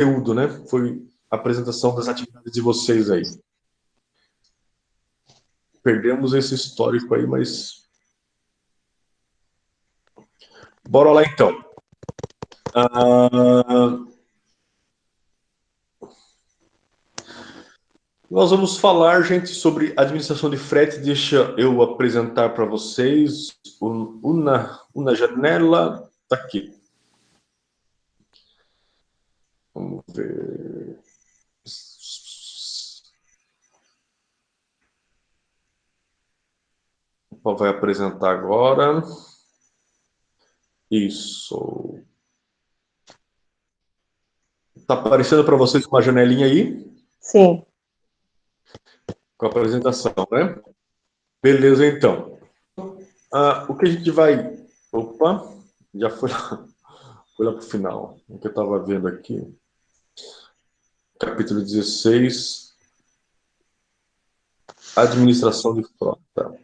conteúdo, né? Foi a apresentação das atividades de vocês aí. Perdemos esse histórico aí, mas... Bora lá, então. Nós vamos falar, gente, sobre administração de frete. Deixa eu apresentar para vocês uma janela. Está aqui. Vamos ver. Vai apresentar agora. Isso. Está aparecendo para vocês uma janelinha aí? Sim. Com a apresentação, né? Beleza, então. O que a gente vai... Opa, já foi lá para o final. O que eu estava vendo aqui. Capítulo 16. Administração de frota.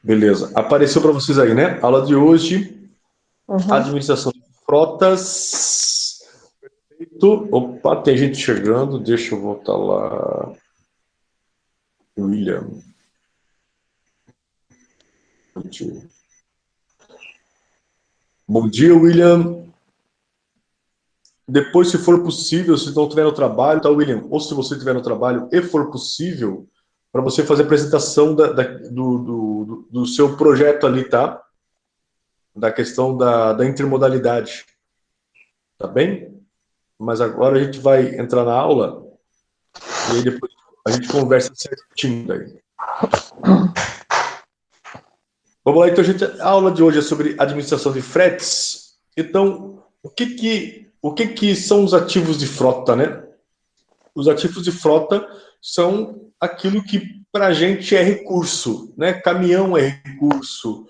Beleza. Apareceu para vocês aí, né? Aula de hoje. Administração de frotas. Perfeito. Opa, tem gente chegando. Deixa eu voltar lá. William. Bom dia, William. Depois, se for possível, se não tiver no trabalho, tá, William? Ou se você tiver no trabalho e for possível, para você fazer a apresentação do seu projeto ali, tá? Da questão da intermodalidade. Tá bem? Mas agora a gente vai entrar na aula e aí depois a gente conversa certinho daí. Vamos lá, então, gente. A aula de hoje é sobre administração de fretes. Então, o que são os ativos de frota, né? Os ativos de frota são aquilo que para a gente é recurso, né? Caminhão é recurso,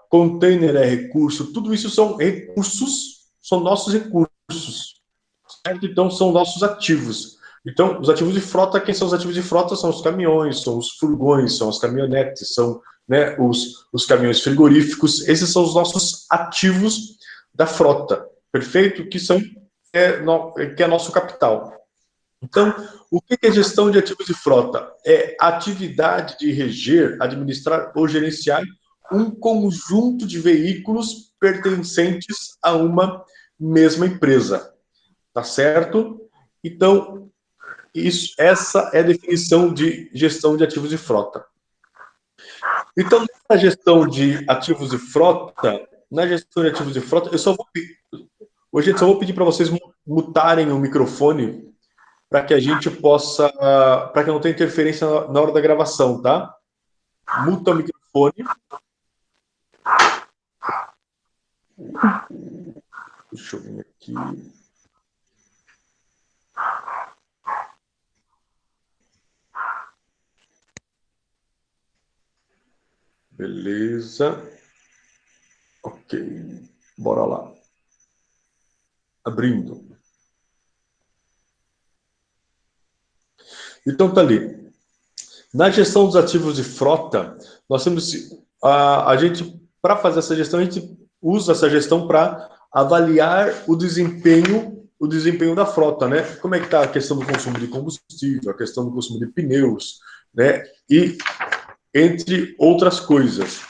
container é recurso, tudo isso são recursos, são nossos recursos, certo? Então, são nossos ativos. Então, os ativos de frota, quem são os ativos de frota? São os caminhões, são os furgões, são as caminhonetes, são, né, os caminhões frigoríficos. Esses são os nossos ativos da frota, perfeito? Que é nosso capital. Então, o que é gestão de ativos de frota? É a atividade de reger, administrar ou gerenciar um conjunto de veículos pertencentes a uma mesma empresa. Tá certo? Então, essa é a definição de gestão de ativos de frota. Então, na gestão de ativos de frota, eu só vou pedir, hoje eu só vou pedir para vocês mutarem o microfone para que a gente possa, para que não tenha interferência na hora da gravação, tá? Muta o microfone. Deixa eu vir aqui. Beleza. Ok. Bora lá. Abrindo. Então, tá ali. Na gestão dos ativos de frota, nós temos a gente, para fazer essa gestão, a gente usa essa gestão para avaliar o desempenho da frota, né? Como é que está a questão do consumo de combustível, a questão do consumo de pneus, né? E entre outras coisas.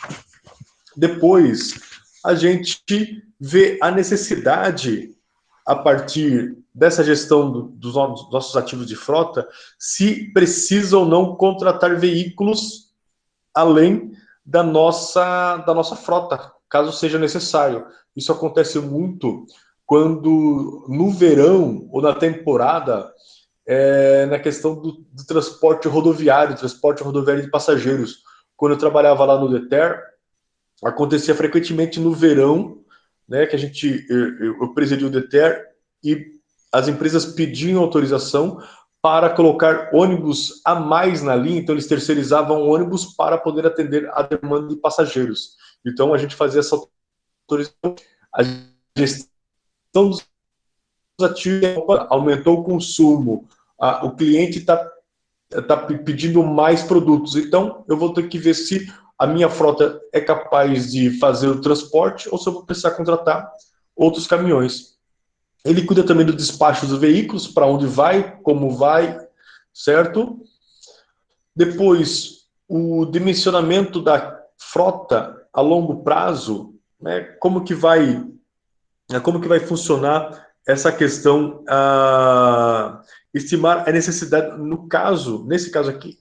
Depois, a gente vê a necessidade, a partir dessa gestão dos nossos ativos de frota, se precisa ou não contratar veículos além da nossa frota, caso seja necessário. Isso acontece muito quando, no verão ou na temporada, na questão do transporte rodoviário de passageiros. Quando eu trabalhava lá no DETER, acontecia frequentemente no verão, né, que eu presidi o DETER, e as empresas pediam autorização para colocar ônibus a mais na linha, então eles terceirizavam ônibus para poder atender a demanda de passageiros. Então a gente fazia essa autorização, a gestão dos ativos aumentou o consumo, o cliente está pedindo mais produtos, então eu vou ter que ver se a minha frota é capaz de fazer o transporte ou se eu vou precisar contratar outros caminhões. Ele cuida também do despacho dos veículos, para onde vai, como vai, certo? Depois, o dimensionamento da frota a longo prazo, né? Como que vai funcionar essa questão, estimar a necessidade, nesse caso aqui,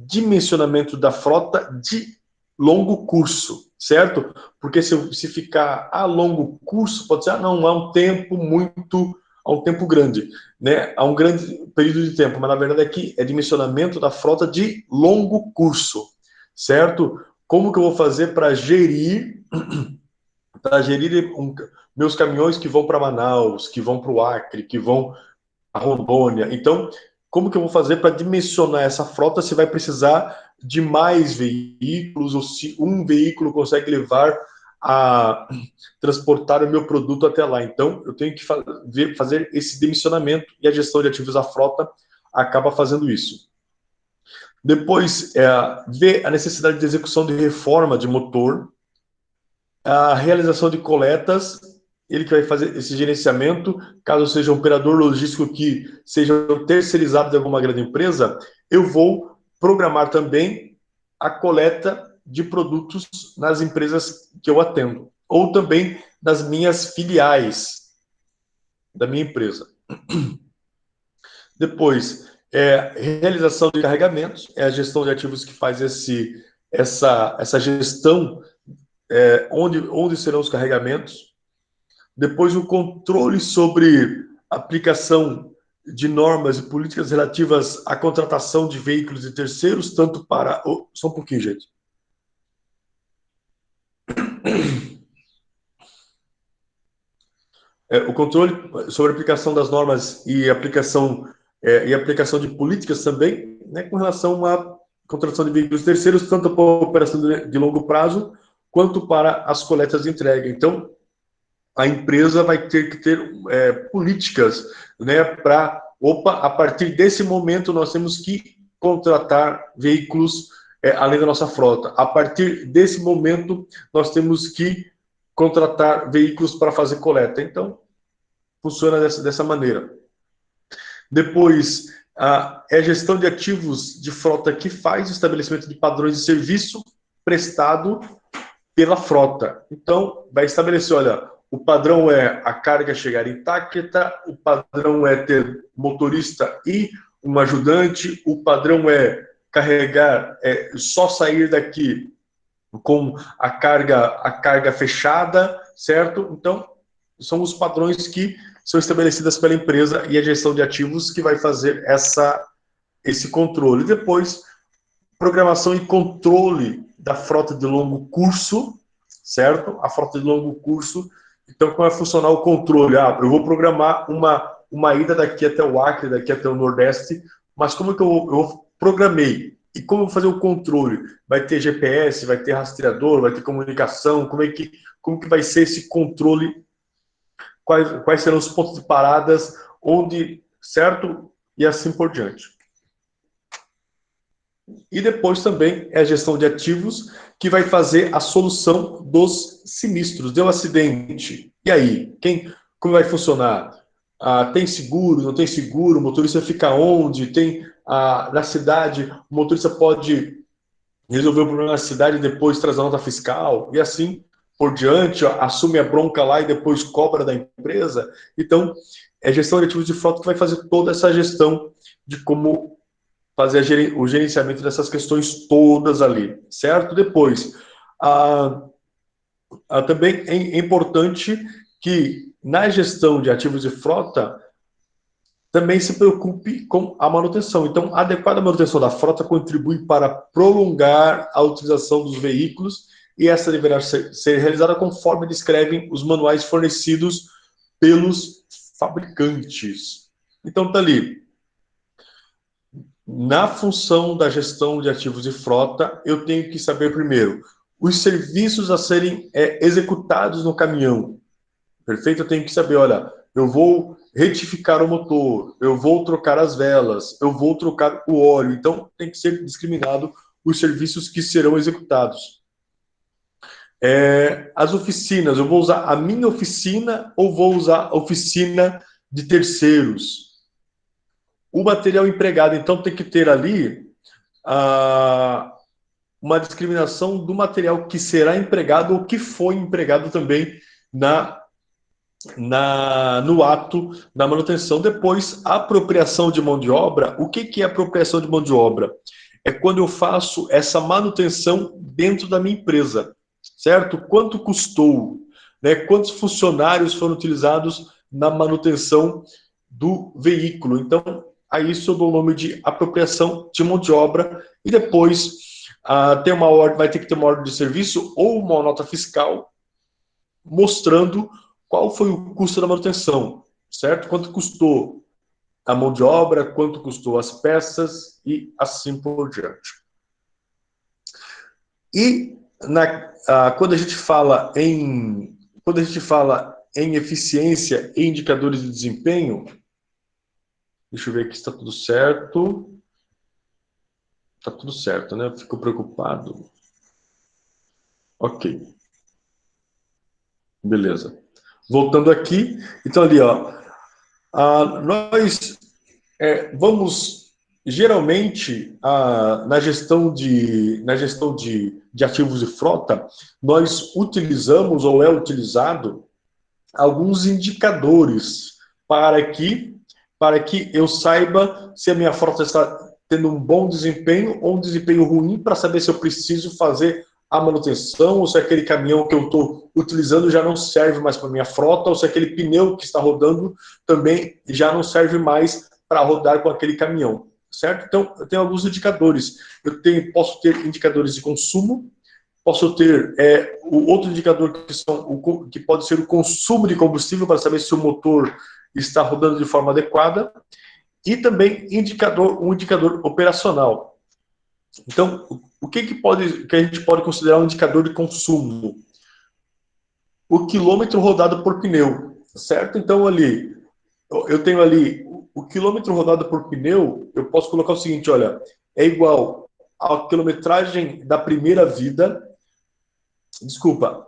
dimensionamento da frota de longo curso, certo? Porque se ficar a longo curso, pode ser, não, há um tempo grande, né? Há um grande período de tempo, mas na verdade aqui é dimensionamento da frota de longo curso, certo? Como que eu vou fazer para gerir meus caminhões que vão para Manaus, que vão para o Acre, que vão a Rondônia? Então, como que eu vou fazer para dimensionar essa frota, se vai precisar de mais veículos, ou se um veículo consegue transportar o meu produto até lá? Então, eu tenho que fazer esse dimensionamento, e a gestão de ativos da frota acaba fazendo isso. Depois, ver a necessidade de execução de reforma de motor, a realização de coletas, ele que vai fazer esse gerenciamento, caso seja um operador logístico que seja terceirizado de alguma grande empresa, eu vou programar também a coleta de produtos nas empresas que eu atendo, ou também nas minhas filiais da minha empresa. Depois, realização de carregamentos, é a gestão de ativos que faz essa gestão, onde serão os carregamentos. Depois, o controle sobre aplicação de normas e políticas relativas à contratação de veículos de terceiros, tanto para... Só um pouquinho, gente. O controle sobre a aplicação das normas e aplicação de políticas também, né, com relação à contratação de veículos terceiros, tanto para a operação de longo prazo, quanto para as coletas de entrega. Então, a empresa vai ter que ter políticas, né, a partir desse momento nós temos que contratar veículos além da nossa frota. A partir desse momento nós temos que contratar veículos para fazer coleta. Então, funciona dessa maneira. Depois, é a gestão de ativos de frota que faz o estabelecimento de padrões de serviço prestado pela frota. Então, vai estabelecer, olha, o padrão é a carga chegar intacta, o padrão é ter motorista e um ajudante, o padrão é carregar, só sair daqui com a carga fechada, certo? Então, são os padrões que são estabelecidos pela empresa e a gestão de ativos que vai fazer esse controle. Depois, programação e controle da frota de longo curso, certo? A frota de longo curso. Então, como vai funcionar o controle? Eu vou programar uma ida daqui até o Acre, daqui até o Nordeste, mas como é que eu programei? E como eu vou fazer o controle? Vai ter GPS, vai ter rastreador, vai ter comunicação? Como que vai ser esse controle? Quais serão os pontos de paradas, onde, certo? E assim por diante. E depois também é a gestão de ativos, que vai fazer a solução dos sinistros. Deu acidente, e aí? Como vai funcionar? Tem seguro, não tem seguro? O motorista fica onde? Na cidade, o motorista pode resolver o problema na cidade e depois traz a nota fiscal, e assim por diante, assume a bronca lá e depois cobra da empresa. Então, é a gestão de ativos de frota que vai fazer toda essa gestão de como fazer o gerenciamento dessas questões todas ali, certo? Depois, também é importante que na gestão de ativos de frota também se preocupe com a manutenção. Então, a adequada manutenção da frota contribui para prolongar a utilização dos veículos, e essa deverá ser realizada conforme descrevem os manuais fornecidos pelos fabricantes. Então, tá ali. Na função da gestão de ativos de frota, eu tenho que saber primeiro os serviços a serem executados no caminhão. Perfeito? Eu tenho que saber, olha, eu vou retificar o motor, eu vou trocar as velas, eu vou trocar o óleo. Então, tem que ser discriminado os serviços que serão executados. As oficinas, eu vou usar a minha oficina ou vou usar a oficina de terceiros? O material empregado, então, tem que ter ali uma discriminação do material que será empregado ou que foi empregado também no ato da manutenção. Depois, a apropriação de mão de obra. O que é apropriação de mão de obra? É quando eu faço essa manutenção dentro da minha empresa, certo? Quanto custou, né? Quantos funcionários foram utilizados na manutenção do veículo. Então, a isso eu dou o nome de apropriação de mão de obra. E depois tem uma ordem, vai ter que ter uma ordem de serviço ou uma nota fiscal mostrando qual foi o custo da manutenção, certo? Quanto custou a mão de obra, quanto custou as peças e assim por diante. E quando a gente fala em eficiência e indicadores de desempenho, deixa eu ver aqui se está tudo certo. Está tudo certo, né? Fico preocupado. Ok. Beleza. Voltando aqui, então ali, ó, nós vamos geralmente na gestão de ativos de frota, nós utilizamos ou é utilizado alguns indicadores para que eu saiba se a minha frota está tendo um bom desempenho ou um desempenho ruim, para saber se eu preciso fazer a manutenção, ou se aquele caminhão que eu estou utilizando já não serve mais para minha frota, ou se aquele pneu que está rodando também já não serve mais para rodar com aquele caminhão, certo? Então, eu tenho alguns indicadores. Posso ter indicadores de consumo, posso ter o outro indicador que pode ser o consumo de combustível, para saber se o motor está rodando de forma adequada, e também um indicador operacional. Então, o que a gente pode considerar um indicador de consumo? O quilômetro rodado por pneu, certo? Então, ali, eu tenho ali o quilômetro rodado por pneu, eu posso colocar o seguinte, olha, é igual à quilometragem da primeira vida, desculpa,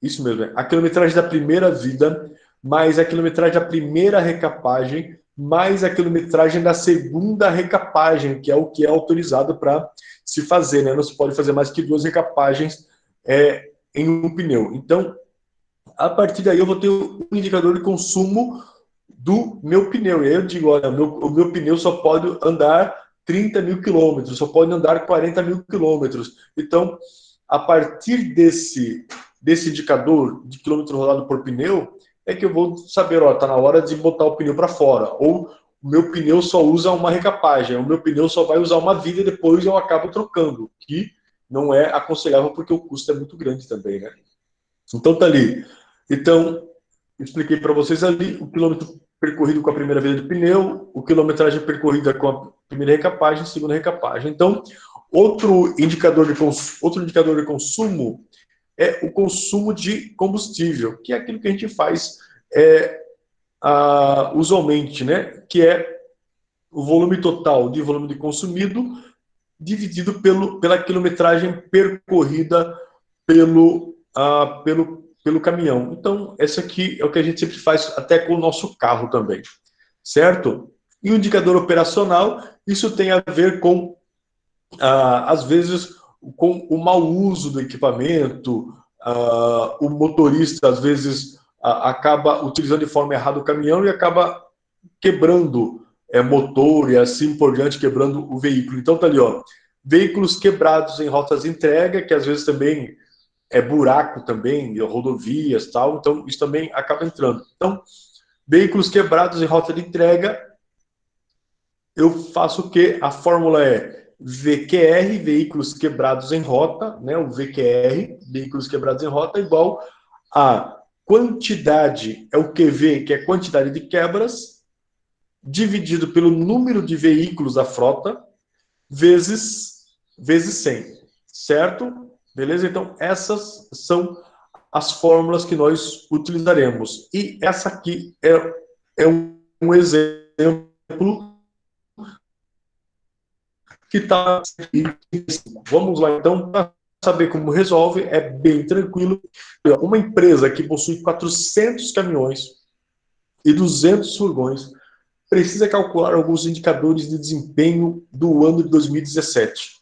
isso mesmo, a quilometragem da primeira vida, mais a quilometragem da primeira recapagem, mais a quilometragem da segunda recapagem, que é o que é autorizado para se fazer, né? Não se pode fazer mais que 2 recapagens em um pneu. Então, a partir daí eu vou ter um indicador de consumo do meu pneu. E aí eu digo, olha, o meu pneu só pode andar 30 mil quilômetros, só pode andar 40 mil quilômetros. Então, a partir desse indicador de quilômetro rodado por pneu, é que eu vou saber, ó, tá na hora de botar o pneu para fora. Ou o meu pneu só usa uma recapagem, o meu pneu só vai usar uma vida e depois eu acabo trocando, que não é aconselhável porque o custo é muito grande também, né? Então tá ali. Então, expliquei para vocês ali o quilômetro percorrido com a primeira vida de pneu, o quilometragem percorrida com a primeira recapagem, segunda recapagem. Então, outro indicador de consumo é o consumo de combustível, que é aquilo que a gente faz usualmente, né? Que é o volume total de volume de consumido dividido pela quilometragem percorrida pelo caminhão. Então, esse aqui é o que a gente sempre faz até com o nosso carro também, certo? E o indicador operacional, isso tem a ver com, às vezes, com o mau uso do equipamento, o motorista, às vezes, acaba utilizando de forma errada o caminhão e acaba quebrando motor e assim por diante, quebrando o veículo. Então, tá ali, ó, veículos quebrados em rotas de entrega, que às vezes também buraco também, rodovias tal, então isso também acaba entrando. Então, veículos quebrados em rota de entrega, eu faço o quê? A fórmula é VQR, veículos quebrados em rota, né? O VQR, veículos quebrados em rota, igual a quantidade, é o QV, que é quantidade de quebras, dividido pelo número de veículos da frota, vezes 100, certo? Beleza? Então, essas são as fórmulas que nós utilizaremos. E essa aqui é um exemplo que está. Vamos lá, então, para saber como resolve, é bem tranquilo. Uma empresa que possui 400 caminhões e 200 furgões precisa calcular alguns indicadores de desempenho do ano de 2017,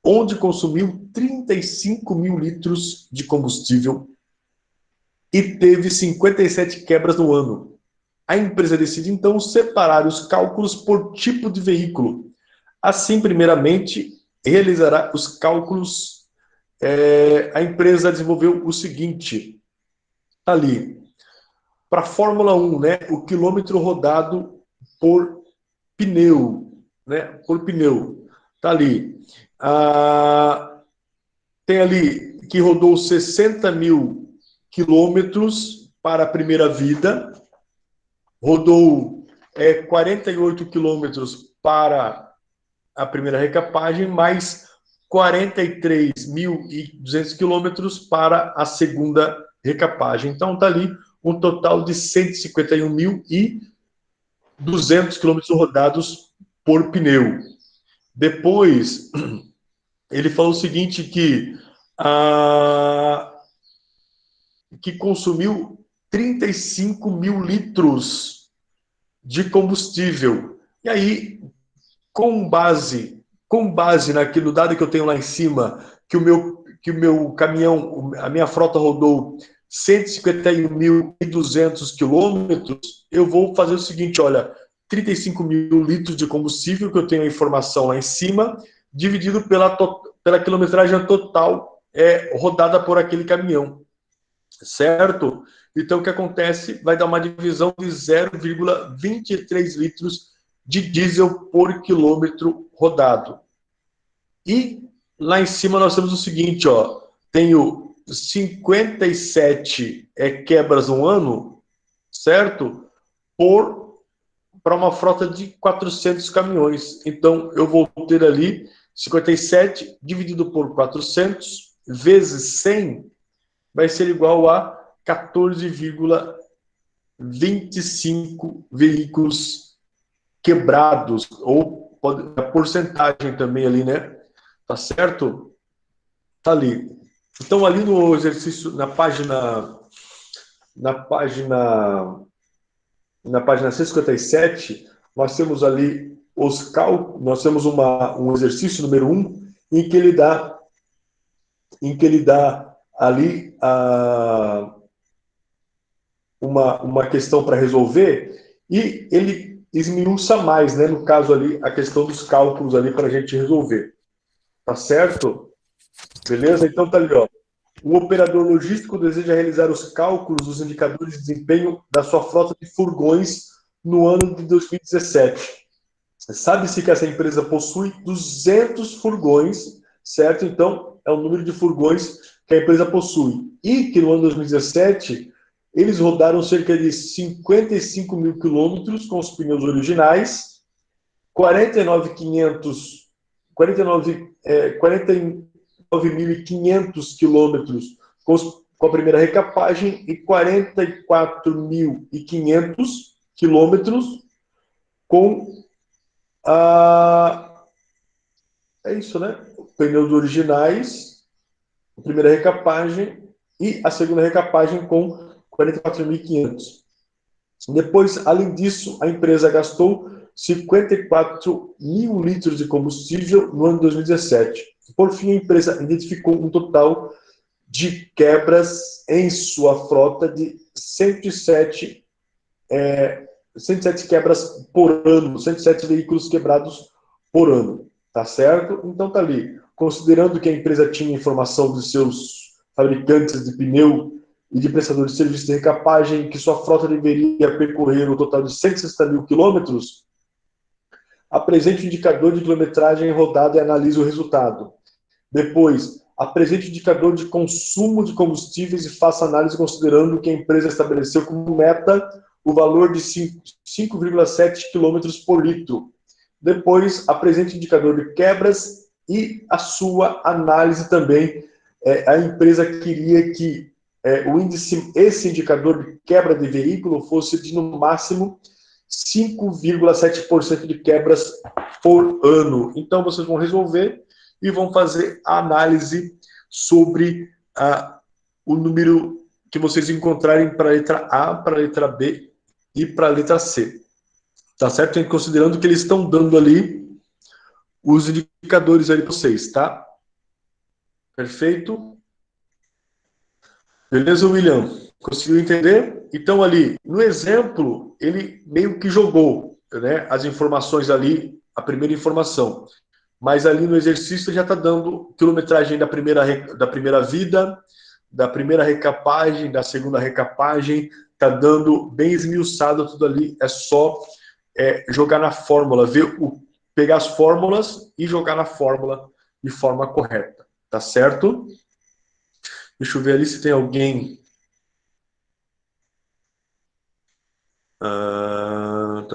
onde consumiu 35 mil litros de combustível e teve 57 quebras no ano. A empresa decide, então, separar os cálculos por tipo de veículo. Assim, primeiramente, realizará os cálculos. A empresa desenvolveu o seguinte, ali, para a Fórmula 1, né, o quilômetro rodado por pneu, né, por pneu. Tá ali. Tem ali que rodou 60 mil quilômetros para a primeira vida, rodou 48 quilômetros para a primeira recapagem, mais 43.200 quilômetros para a segunda recapagem. Então, está ali um total de 151.200 quilômetros rodados por pneu. Depois, ele falou o seguinte, que consumiu 35 mil litros de combustível. E aí, com base naquilo dado que eu tenho lá em cima, que o meu caminhão, a minha frota rodou 151.200 quilômetros, eu vou fazer o seguinte, olha, 35 mil litros de combustível, que eu tenho a informação lá em cima, dividido pela quilometragem total rodada por aquele caminhão, certo? Então, o que acontece? Vai dar uma divisão de 0,23 litros de diesel por quilômetro rodado. E lá em cima nós temos o seguinte, ó, tenho 57 quebras no ano, certo? Para uma frota de 400 caminhões. Então, eu vou ter ali 57 dividido por 400 vezes 100 vai ser igual a 14,25 veículos quebrados, ou a porcentagem também ali, né? Tá certo? Tá ali. Então, ali no exercício, na página, na página 157, nós temos ali os cálculos, nós temos um exercício número 1, em que ele dá ali uma questão para resolver e ele esmiuça mais, né? No caso ali, a questão dos cálculos ali para a gente resolver. Tá certo? Beleza? Então tá ali, ó. O operador logístico deseja realizar os cálculos dos indicadores de desempenho da sua frota de furgões no ano de 2017. Sabe-se que essa empresa possui 200 furgões, certo? Então, é o número de furgões que a empresa possui. E que no ano de 2017, eles rodaram cerca de 55 mil quilômetros com os pneus originais, 49.500 quilômetros com a primeira recapagem e 44.500 quilômetros com é isso, né? Pneus originais, a primeira recapagem e a segunda recapagem com 44.500. Depois, além disso, a empresa gastou 54 mil litros de combustível no ano de 2017. Por fim, a empresa identificou um total de quebras em sua frota de 107 quebras por ano, 107 veículos quebrados por ano, tá certo? Então tá ali. Considerando que a empresa tinha informação dos seus fabricantes de pneu e de prestadores de serviço de recapagem, que sua frota deveria percorrer um total de 160 mil quilômetros, apresente o indicador de quilometragem rodada e analise o resultado. Depois, apresente o indicador de consumo de combustíveis e faça análise considerando que a empresa estabeleceu como meta o valor de 5,7 km por litro. Depois, apresente o indicador de quebras e a sua análise também. A empresa queria que esse indicador de quebra de veículo fosse de, no máximo, 5,7% de quebras por ano. Então, vocês vão resolver e vão fazer a análise sobre o número que vocês encontrarem para a letra A, para a letra B e para a letra C. Tá certo? Considerando que eles estão dando ali os indicadores ali para vocês, tá? Perfeito? Beleza, William? Conseguiu entender? Então, ali, no exemplo, ele meio que jogou, né, as informações ali, a primeira informação. Mas ali no exercício já está dando quilometragem da primeira vida, da primeira recapagem, da segunda recapagem, está dando bem esmiuçado tudo ali. É só jogar na fórmula, pegar as fórmulas e jogar na fórmula de forma correta. Tá certo? Deixa eu ver ali se tem alguém. Tá.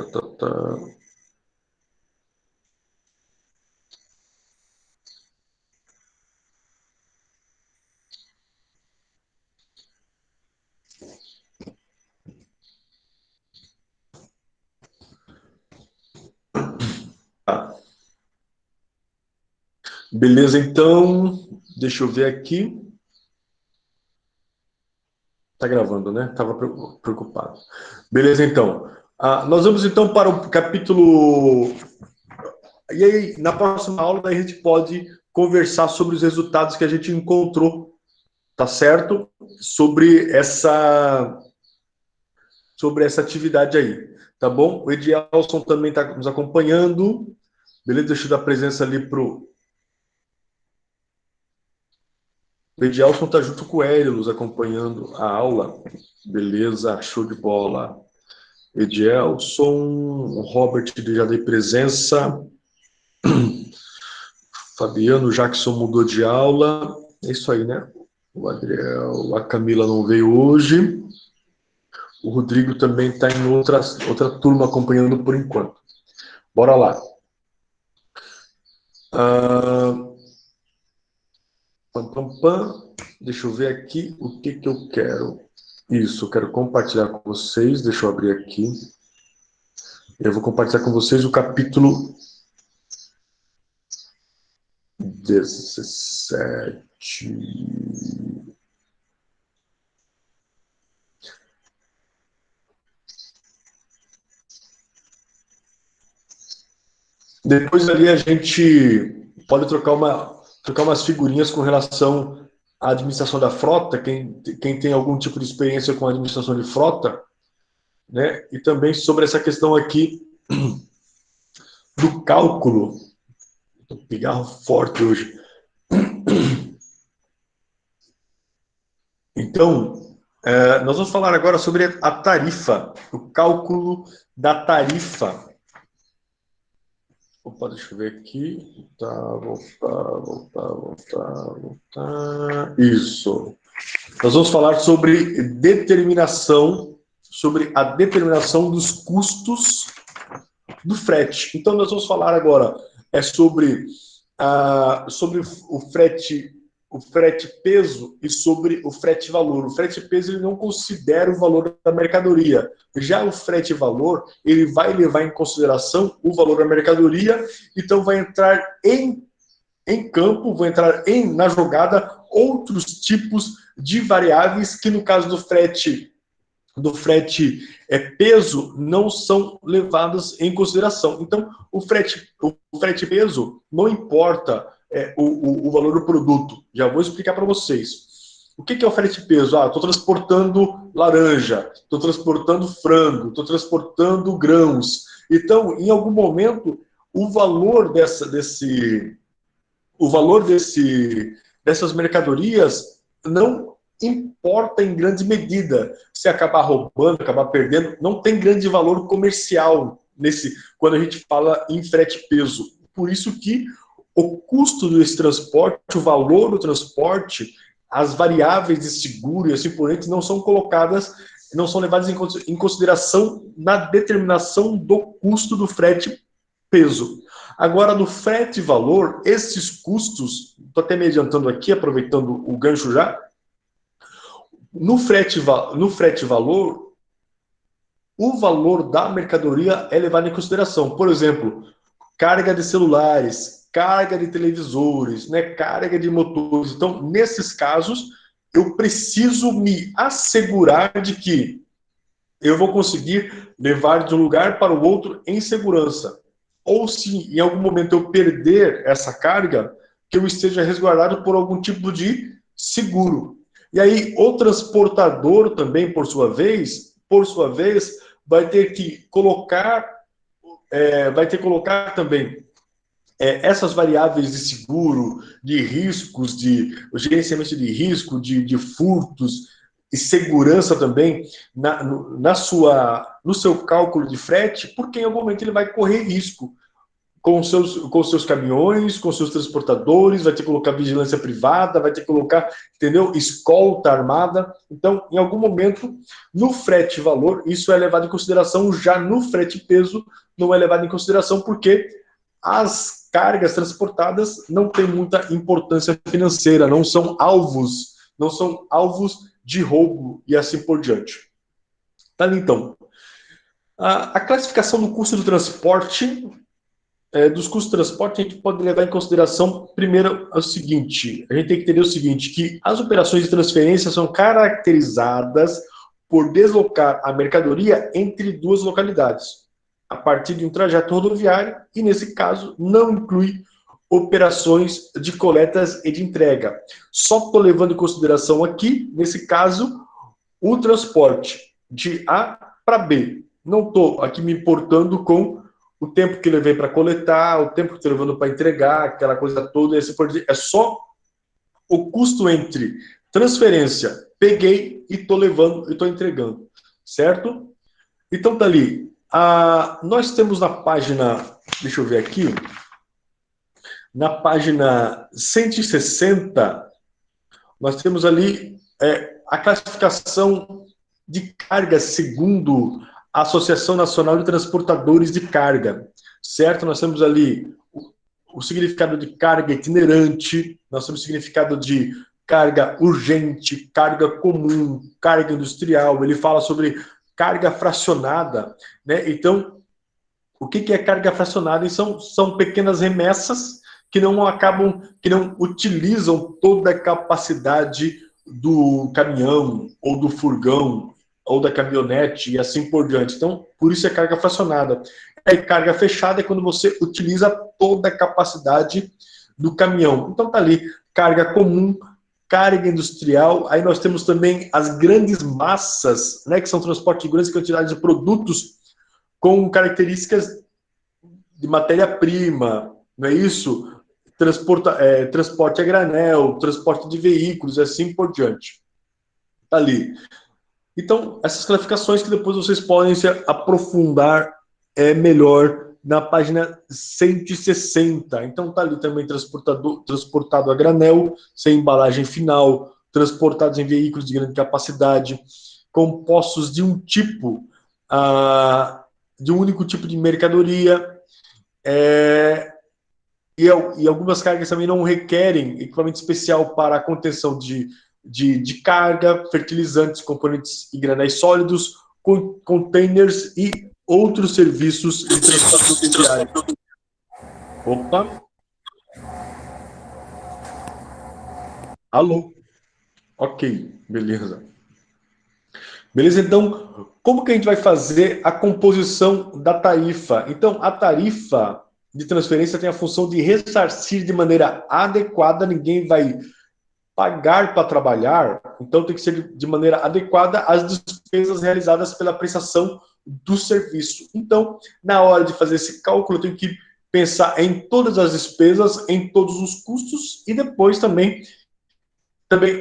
Tá. Beleza, então. Deixa eu ver aqui. Tá gravando, né? Tava preocupado. Beleza, então. Nós vamos então para o capítulo. E aí, na próxima aula, a gente pode conversar sobre os resultados que a gente encontrou, tá certo? Sobre essa atividade aí, tá bom? O Edielson também está nos acompanhando. Beleza? Deixa eu dar presença ali pro. O Edielson está junto com o Hélio nos acompanhando a aula. Beleza, show de bola. Edielson, o Robert já dei presença. Fabiano Jackson mudou de aula. É isso aí, né? O Adriel, a Camila não veio hoje. O Rodrigo também está em outra turma acompanhando por enquanto. Bora lá. Deixa eu ver aqui o que eu quero. Isso, eu quero compartilhar com vocês. Deixa eu abrir aqui. Eu vou compartilhar com vocês o capítulo 17. Depois ali a gente pode trocar umas figurinhas com relação à administração da frota, quem tem algum tipo de experiência com a administração de frota, né? E também sobre essa questão aqui do cálculo. Tô com pigarro forte hoje. Então, nós vamos falar agora sobre a tarifa, o cálculo da tarifa. Opa, deixa eu ver aqui. Voltar. Isso. Nós vamos falar sobre a determinação dos custos do frete. Então, nós vamos falar agora sobre o frete peso e sobre o frete valor. O frete peso ele não considera o valor da mercadoria. Já o frete valor, ele vai levar em consideração o valor da mercadoria, então vai entrar em campo, na jogada outros tipos de variáveis que no caso do frete peso não são levadas em consideração. Então, o frete peso não importa o valor do produto. Já vou explicar para vocês. O que é o frete peso? Estou transportando laranja, estou transportando frango, estou transportando grãos. Então, em algum momento, o valor dessas mercadorias não importa em grande medida. Se acabar roubando, acabar perdendo, não tem grande valor comercial quando a gente fala em frete peso. Por isso que o custo desse transporte, o valor do transporte, as variáveis de seguro e assim por diante não são levadas em consideração na determinação do custo do frete peso. Agora, no frete valor, esses custos, estou até me adiantando aqui, aproveitando o gancho já, no frete valor, o valor da mercadoria é levado em consideração. Por exemplo, carga de celulares, carga de televisores, né, carga de motores. Então, nesses casos, eu preciso me assegurar de que eu vou conseguir levar de um lugar para o outro em segurança. Ou se em algum momento eu perder essa carga, que eu esteja resguardado por algum tipo de seguro. E aí o transportador também, por sua vez, vai ter que colocar, vai ter que colocar também essas variáveis de seguro, de riscos, de gerenciamento de risco, de furtos e segurança também no seu cálculo de frete, porque em algum momento ele vai correr risco com seus caminhões, com seus transportadores, vai ter que colocar vigilância privada, vai ter que colocar, entendeu? Escolta armada. Então, em algum momento, no frete valor, isso é levado em consideração, já no frete peso, não é levado em consideração, porque as cargas transportadas não têm muita importância financeira, não são alvos de roubo e assim por diante. Tá ali, então. A classificação do custo do transporte, dos custos de transporte, a gente pode levar em consideração, primeiro, o seguinte, a gente tem que entender o seguinte, que as operações de transferência são caracterizadas por deslocar a mercadoria entre duas localidades, a partir de um trajeto rodoviário, e nesse caso não inclui operações de coletas e de entrega. Só estou levando em consideração aqui, nesse caso, o transporte de A para B. Não estou aqui me importando com o tempo que levei para coletar, o tempo que estou levando para entregar, aquela coisa toda, é só o custo entre transferência, peguei e estou levando e estou entregando, certo? Então tá ali. Nós temos na página, deixa eu ver aqui, na página 160, nós temos ali a classificação de cargas segundo a Associação Nacional de Transportadores de Carga, certo? Nós temos ali o significado de carga itinerante, nós temos o significado de carga urgente, carga comum, carga industrial, ele fala sobre carga fracionada, né? Então, o que é carga fracionada? São pequenas remessas que não utilizam toda a capacidade do caminhão ou do furgão ou da caminhonete e assim por diante. Então, por isso é carga fracionada. Carga fechada é quando você utiliza toda a capacidade do caminhão. Então tá ali, carga comum, carga industrial. Aí nós temos também as grandes massas, né, que são transporte de grandes quantidades de produtos com características de matéria-prima, não é isso? Transporte a granel, transporte de veículos, e assim por diante. Tá ali. Então, essas classificações que depois vocês podem se aprofundar melhor na página 160. Então, tá ali também transportado a granel, sem embalagem final, transportados em veículos de grande capacidade, compostos de um tipo, de um único tipo de mercadoria, e algumas cargas também não requerem equipamento especial para a contenção de carga, fertilizantes, componentes e granéis sólidos, containers e outros serviços de transporte diário. Opa! Alô? Ok, beleza. Beleza, então, como que a gente vai fazer a composição da tarifa? Então, a tarifa de transferência tem a função de ressarcir de maneira adequada, ninguém vai pagar para trabalhar, então tem que ser de maneira adequada às despesas realizadas pela prestação do serviço. Então, na hora de fazer esse cálculo, eu tenho que pensar em todas as despesas, em todos os custos e depois também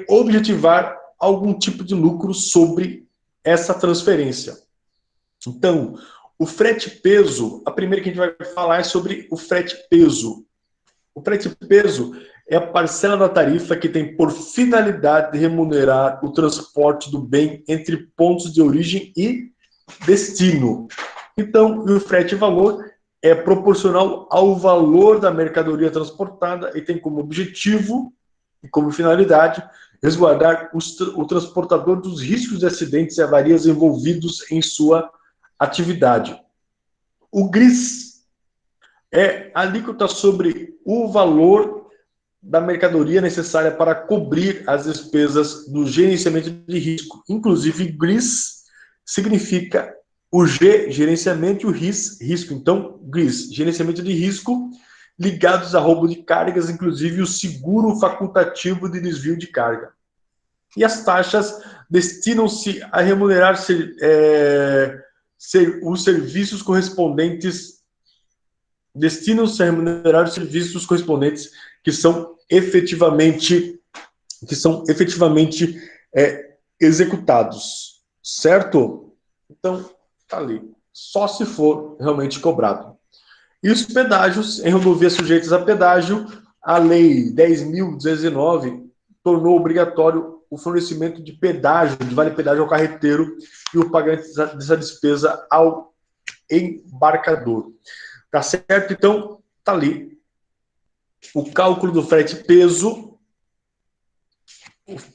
objetivar algum tipo de lucro sobre essa transferência. Então, o frete peso, a primeira que a gente vai falar é sobre o frete peso. O frete peso é a parcela da tarifa que tem por finalidade de remunerar o transporte do bem entre pontos de origem e destino. Então, o frete valor é proporcional ao valor da mercadoria transportada e tem como objetivo e como finalidade resguardar o transportador dos riscos de acidentes e avarias envolvidos em sua atividade. O GRIS é a alíquota sobre o valor da mercadoria necessária para cobrir as despesas do gerenciamento de risco. Inclusive, GRIS significa o G, gerenciamento, e o RIS, risco. Então, GRIS, gerenciamento de risco ligados a roubo de cargas, inclusive o seguro facultativo de desvio de carga. E as taxas destinam-se a remunerar os serviços correspondentes, que são efetivamente executados, certo? Então, tá ali. Só se for realmente cobrado. E os pedágios em rodovias sujeitas a pedágio, a Lei 10.219 tornou obrigatório o fornecimento de pedágio, de vale pedágio ao carreteiro e o pagamento dessa despesa ao embarcador. Tá certo? Então, tá ali. O cálculo do frete peso.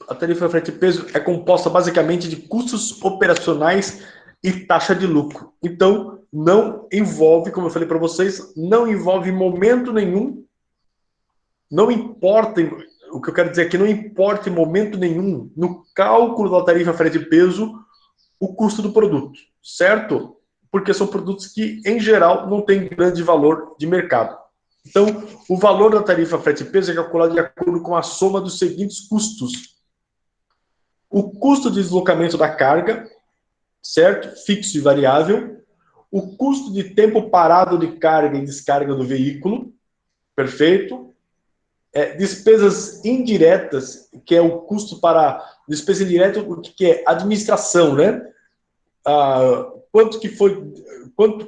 A tarifa frete peso é composta basicamente de custos operacionais e taxa de lucro. Então, não envolve, como eu falei para vocês, não envolve em momento nenhum, não importa, o que eu quero dizer aqui, não importa em momento nenhum, no cálculo da tarifa frete peso, o custo do produto, certo? Porque são produtos que, em geral, não têm grande valor de mercado. Então, o valor da tarifa frete peso é calculado de acordo com a soma dos seguintes custos: o custo de deslocamento da carga, certo? Fixo e variável. O custo de tempo parado de carga e descarga do veículo, perfeito. Despesas indiretas, que é o custo para... Despesa indireta, o que é? Administração, né? Quanto que foi...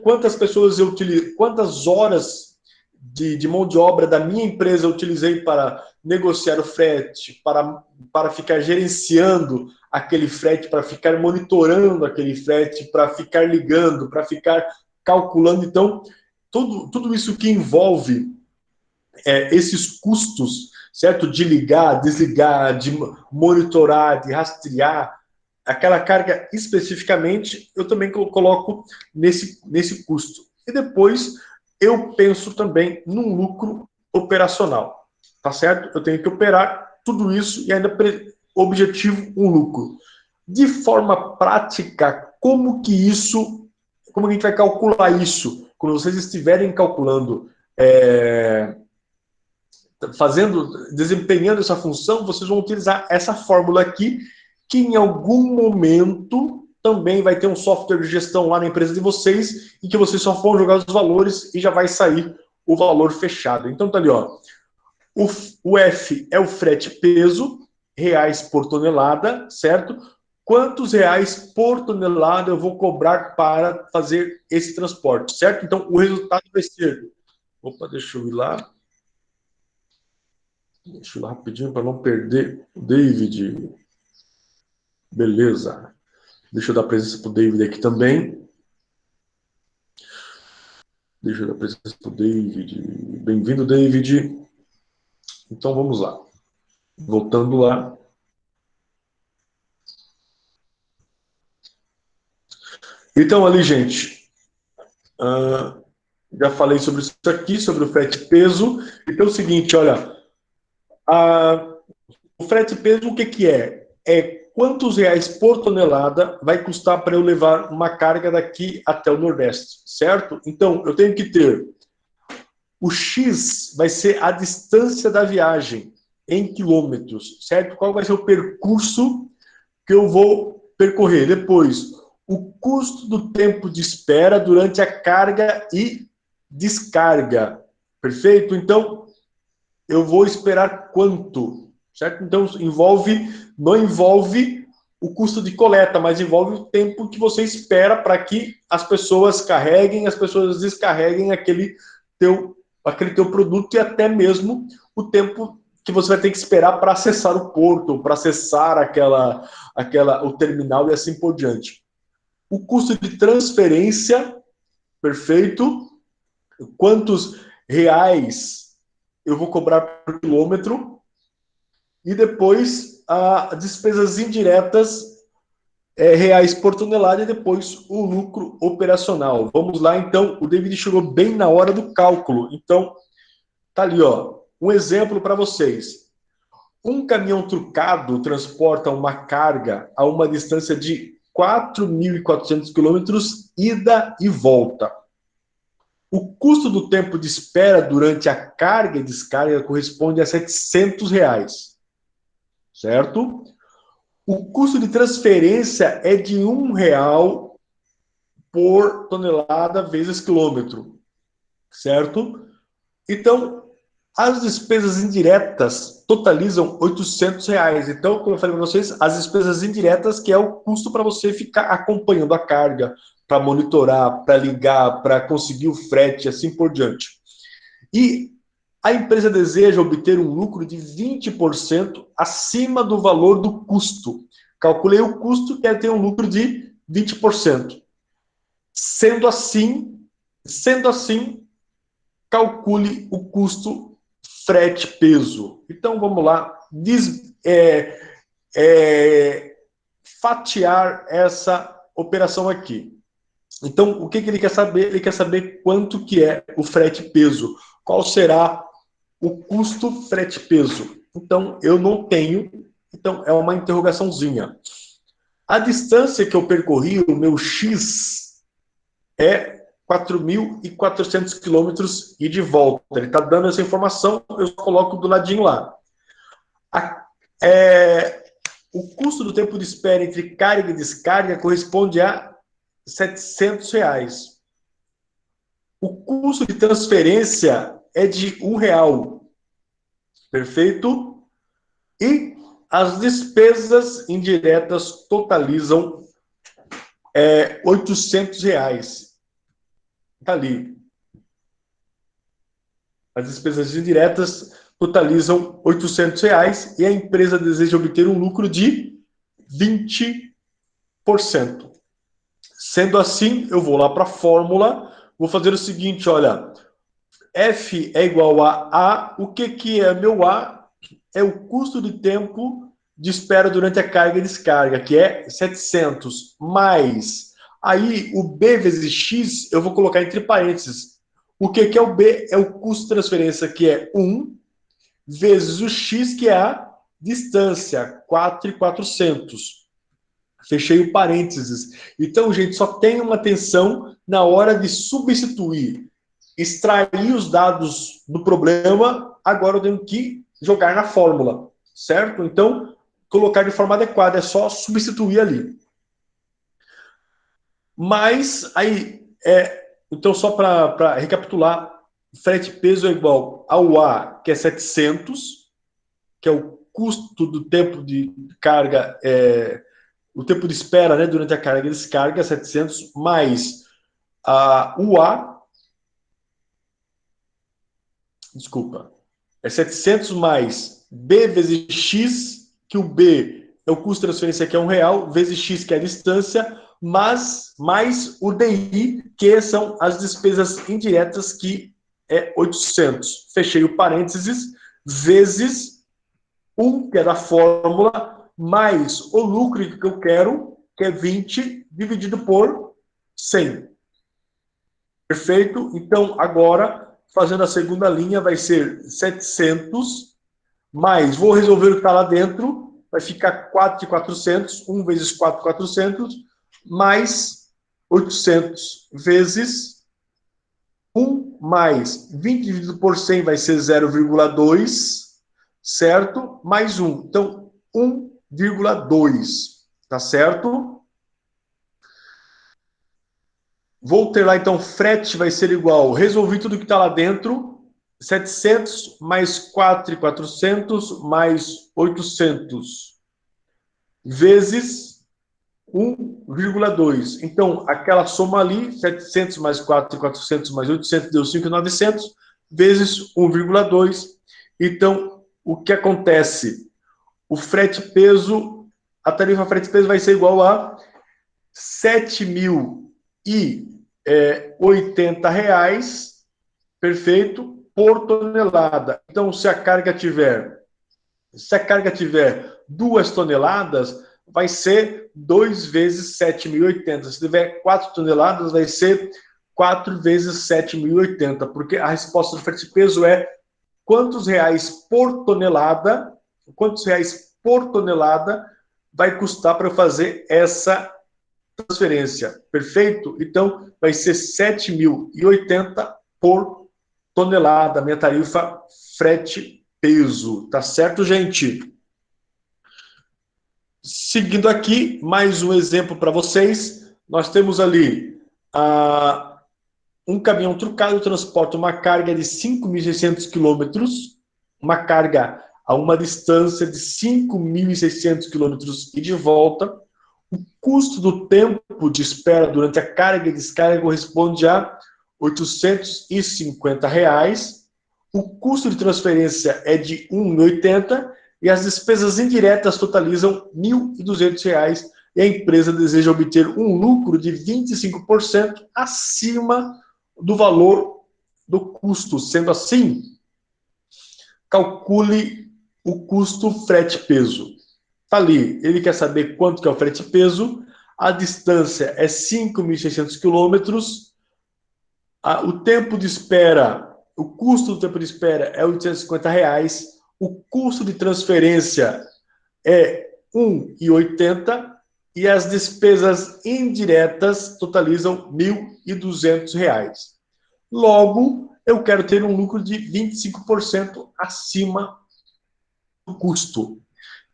Quantas pessoas eu utilizei... Quantas horas de mão de obra da minha empresa eu utilizei para negociar o frete, para ficar gerenciando aquele frete, para ficar monitorando aquele frete, para ficar ligando, para ficar calculando. Então, tudo isso que envolve esses custos, certo? De ligar, desligar, de monitorar, de rastrear, aquela carga especificamente, eu também coloco nesse custo. E depois eu penso também num lucro operacional, tá certo? Eu tenho que operar tudo isso e ainda objetivo um lucro. De forma prática, como a gente vai calcular isso? Quando vocês estiverem calculando, desempenhando essa função, vocês vão utilizar essa fórmula aqui, que em algum momento também vai ter um software de gestão lá na empresa de vocês, e que vocês só vão jogar os valores e já vai sair o valor fechado. Então tá ali, ó. O F é o frete peso, reais por tonelada, certo? Quantos reais por tonelada eu vou cobrar para fazer esse transporte, certo? Então o resultado vai ser... Opa, deixa eu ir lá. Deixa eu ir lá rapidinho para não perder o David. Beleza. Deixa eu dar presença para o David aqui também. Deixa eu dar presença para o David. Bem-vindo, David. Então vamos lá. Voltando lá. Então ali, gente, já falei sobre isso aqui, sobre o frete peso. Então é o seguinte, olha, o frete peso, o que é? É quantos reais por tonelada vai custar para eu levar uma carga daqui até o Nordeste, certo? Então, eu tenho que ter o X, vai ser a distância da viagem em quilômetros, certo? Qual vai ser o percurso que eu vou percorrer? Depois, o custo do tempo de espera durante a carga e descarga, perfeito? Então, eu vou esperar quanto, certo? Então, não envolve o custo de coleta, mas envolve o tempo que você espera para que as pessoas carreguem, as pessoas descarreguem aquele teu produto, e até mesmo o tempo que você vai ter que esperar para acessar o porto, para acessar o terminal e assim por diante. O custo de transferência, perfeito? Quantos reais eu vou cobrar por quilômetro? E depois, despesas indiretas, reais por tonelada e depois o lucro operacional. Vamos lá, então. O David chegou bem na hora do cálculo. Então, tá ali, ó. Um exemplo para vocês. Um caminhão trucado transporta uma carga a uma distância de 4.400 quilômetros, ida e volta. O custo do tempo de espera durante a carga e descarga corresponde a R$ 700, certo? O custo de transferência é de R$ 1 por tonelada vezes quilômetro, certo? Então, as despesas indiretas totalizam R$ 800. Então, como eu falei para vocês, as despesas indiretas, que é o custo para você ficar acompanhando a carga, para monitorar, para ligar, para conseguir o frete, assim por diante. E a empresa deseja obter um lucro de 20% acima do valor do custo. Calculei o custo, quer ter um lucro de 20%. Sendo assim, calcule o custo frete-peso. Então, vamos lá, fatiar essa operação aqui. Então, o que ele quer saber? Ele quer saber quanto que é o frete-peso. Qual será o custo frete-peso? Então, eu não tenho. Então, é uma interrogaçãozinha. A distância que eu percorri, o meu X, é 4.400 quilômetros e de volta. Ele está dando essa informação, eu coloco do ladinho lá. O custo do tempo de espera entre carga e descarga corresponde a R$ 700. O custo de transferência é de R$ 1. Perfeito? E as despesas indiretas totalizam R$ 800. Está ali. As despesas indiretas totalizam R$ 800 e a empresa deseja obter um lucro de 20%. Sendo assim, eu vou lá para a fórmula, vou fazer o seguinte, olha, F é igual a A, o que é meu A? É o custo de tempo de espera durante a carga e descarga, que é 700, mais, aí o B vezes X, eu vou colocar entre parênteses. O que é o B? É o custo de transferência, que é 1, vezes o X, que é a distância, 4.400. Fechei o parênteses. Então, gente, só tenha uma atenção na hora de substituir, extrair os dados do problema, agora eu tenho que jogar na fórmula, certo? Então, colocar de forma adequada, é só substituir ali. Mas, aí, então, só para recapitular, frete peso é igual ao A, que é 700, que é o custo do tempo de carga, o tempo de espera, né, durante a carga e descarga, 700, mais o A, desculpa, é 700 mais B vezes X, que o B é o custo de transferência, que é R$ 1, vezes X, que é a distância, mas mais o DI, que são as despesas indiretas, que é 800. Fechei o parênteses, vezes 1, que é da fórmula, mais o lucro que eu quero, que é 20, dividido por 100. Perfeito? Então, agora, fazendo a segunda linha, vai ser 700, mais, vou resolver o que está lá dentro, vai ficar 4.400, 1 vezes 4.400, mais 800 vezes 1, mais 20 dividido por 100 vai ser 0,2, certo? Mais 1. Então, 1,2, tá certo? Vou ter lá, então, frete vai ser igual, resolvi tudo que está lá dentro, 700 mais 4.400 mais 800, vezes 1,2. Então, aquela soma ali, 700 mais 4.400 mais 800 deu 5.900, vezes 1,2. Então, o que acontece? O frete peso, a tarifa frete peso vai ser igual a R$ 7.080, perfeito, por tonelada. Então, se a carga tiver 2 toneladas, vai ser 2 vezes 7.080. Se tiver 4 toneladas, vai ser 4 vezes 7.080, porque a resposta do frete peso é quantos reais por tonelada vai custar para eu fazer essa transferência, perfeito? Então, vai ser 7.080 por tonelada, minha tarifa frete peso, tá certo, gente? Seguindo aqui, mais um exemplo para vocês. Nós temos ali um caminhão trucado transporta uma carga de 5.600 quilômetros, uma carga a uma distância de 5.600 quilômetros e de volta. O custo do tempo de espera durante a carga e descarga corresponde a R$ 850. O custo de transferência é de R$ 1,80 e as despesas indiretas totalizam R$ 1.200 e a empresa deseja obter um lucro de 25% acima do valor do custo. Sendo assim, calcule o custo frete-peso. Está ali, ele quer saber quanto que é o frete-peso, a distância é 5.600 quilômetros, o tempo de espera, o custo do tempo de espera é R$ 850, o custo de transferência é R$ 1,80 e as despesas indiretas totalizam R$ 1.200. Logo, eu quero ter um lucro de 25% acima do custo.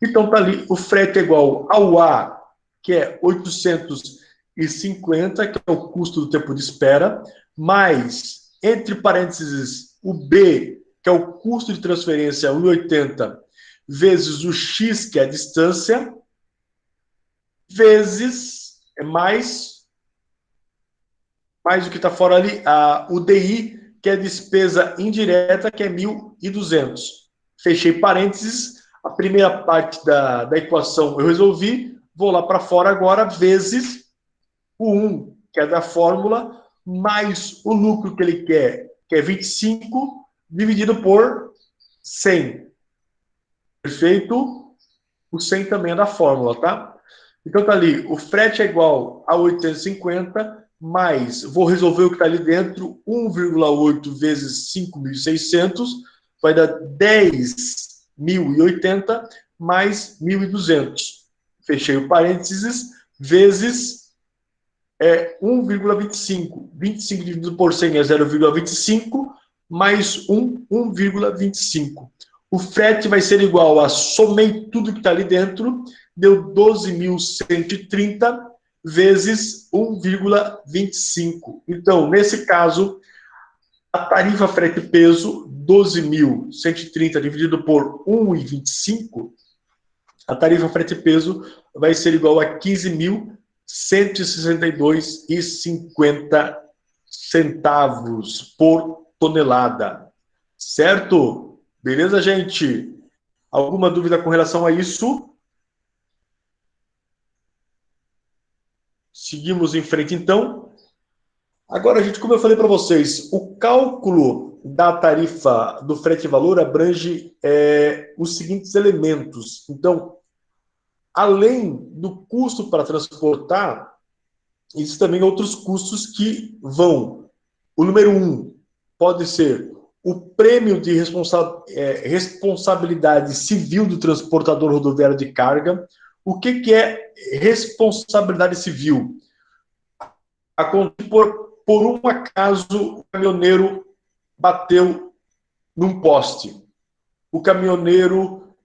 Então, está ali, o frete é igual ao A, que é 850, que é o custo do tempo de espera, mais, entre parênteses, o B, que é o custo de transferência, 1,80, vezes o X, que é a distância, vezes, mais o que está fora ali, o DI, que é a despesa indireta, que é 1.200. Fechei parênteses, a primeira parte da equação eu resolvi, vou lá para fora agora, vezes o 1, que é da fórmula, mais o lucro que ele quer, que é 25, dividido por 100. Perfeito? O 100 também é da fórmula, tá? Então tá ali, o frete é igual a 850, mais, vou resolver o que está ali dentro, 1,8 vezes 5.600, vai dar 10.080 mais 1.200. Fechei o parênteses, vezes 1,25. 25 dividido por 100 é 0,25, mais 1,25. O frete vai ser igual a, somei tudo que está ali dentro, deu 12.130 vezes 1,25. Então, nesse caso, a tarifa frete peso, 12.130 dividido por 1,25, a tarifa frete peso vai ser igual a 15.162,50 centavos por tonelada. Certo? Beleza, gente? Alguma dúvida com relação a isso? Seguimos em frente, então. Agora, gente, como eu falei para vocês, o cálculo da tarifa do frete-valor abrange os seguintes elementos. Então, além do custo para transportar, existem também outros custos que vão. O número 1 pode ser o prêmio de responsabilidade civil do transportador rodoviário de carga. O que é responsabilidade civil? Por um acaso, o caminhoneiro bateu num poste. O caminhoneiro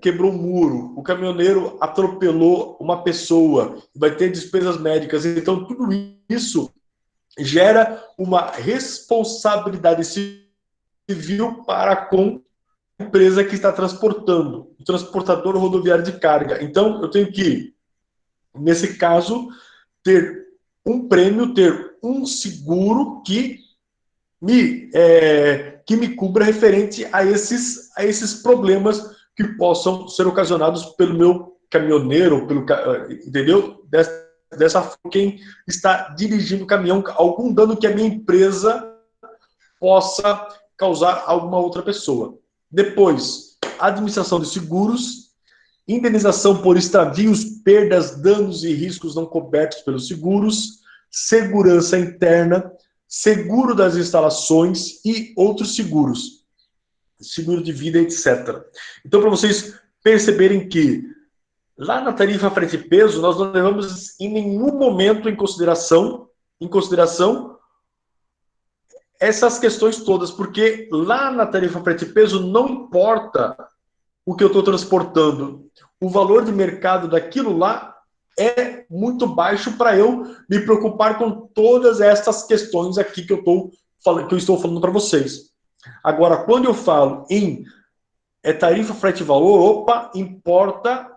quebrou um muro. O caminhoneiro atropelou uma pessoa. Vai ter despesas médicas. Então, tudo isso gera uma responsabilidade civil para com a empresa que está transportando, o transportador rodoviário de carga. Então, eu tenho que, nesse caso, ter um prêmio, ter um seguro que me cubra referente a esses problemas que possam ser ocasionados pelo meu caminhoneiro, entendeu? Dessa forma, quem está dirigindo o caminhão, algum dano que a minha empresa possa causar a alguma outra pessoa. Depois, administração de seguros, indenização por extravios, perdas, danos e riscos não cobertos pelos seguros, segurança interna, seguro das instalações e outros seguros, seguro de vida, etc. Então, para vocês perceberem que lá na tarifa frete e peso, nós não levamos em nenhum momento em consideração essas questões todas, porque lá na tarifa frete e peso não importa o que eu estou transportando. O valor de mercado daquilo lá é muito baixo para eu me preocupar com todas essas questões aqui que eu estou falando para vocês. Agora, quando eu falo em tarifa frete e valor, opa, importa,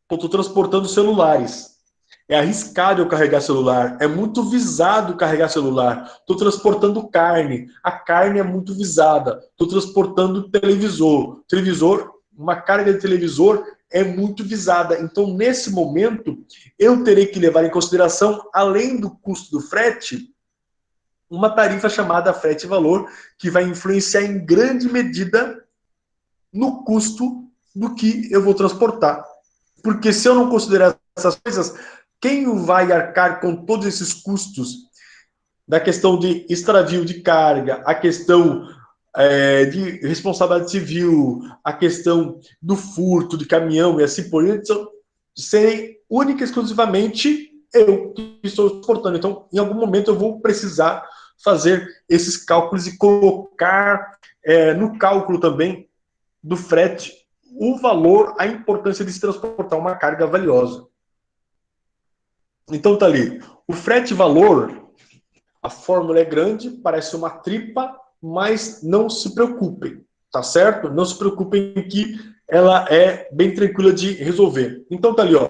eu estou transportando celulares. É arriscado eu carregar celular, é muito visado carregar celular. Estou transportando carne, a carne é muito visada. Estou transportando televisor, uma carga de televisor é muito visada. Então, nesse momento, eu terei que levar em consideração, além do custo do frete, uma tarifa chamada frete e valor, que vai influenciar em grande medida no custo do que eu vou transportar. Porque se eu não considerar essas coisas, quem vai arcar com todos esses custos da questão de extravio de carga, a questão de responsabilidade civil, a questão do furto de caminhão e assim por diante, serem única e exclusivamente eu que estou exportando. Então, em algum momento, eu vou precisar fazer esses cálculos e colocar no cálculo também do frete o valor, a importância de se transportar uma carga valiosa. Então, tá ali. O frete-valor, a fórmula é grande, parece uma tripa, mas não se preocupem, tá certo? Não se preocupem que ela é bem tranquila de resolver. Então, tá ali, ó.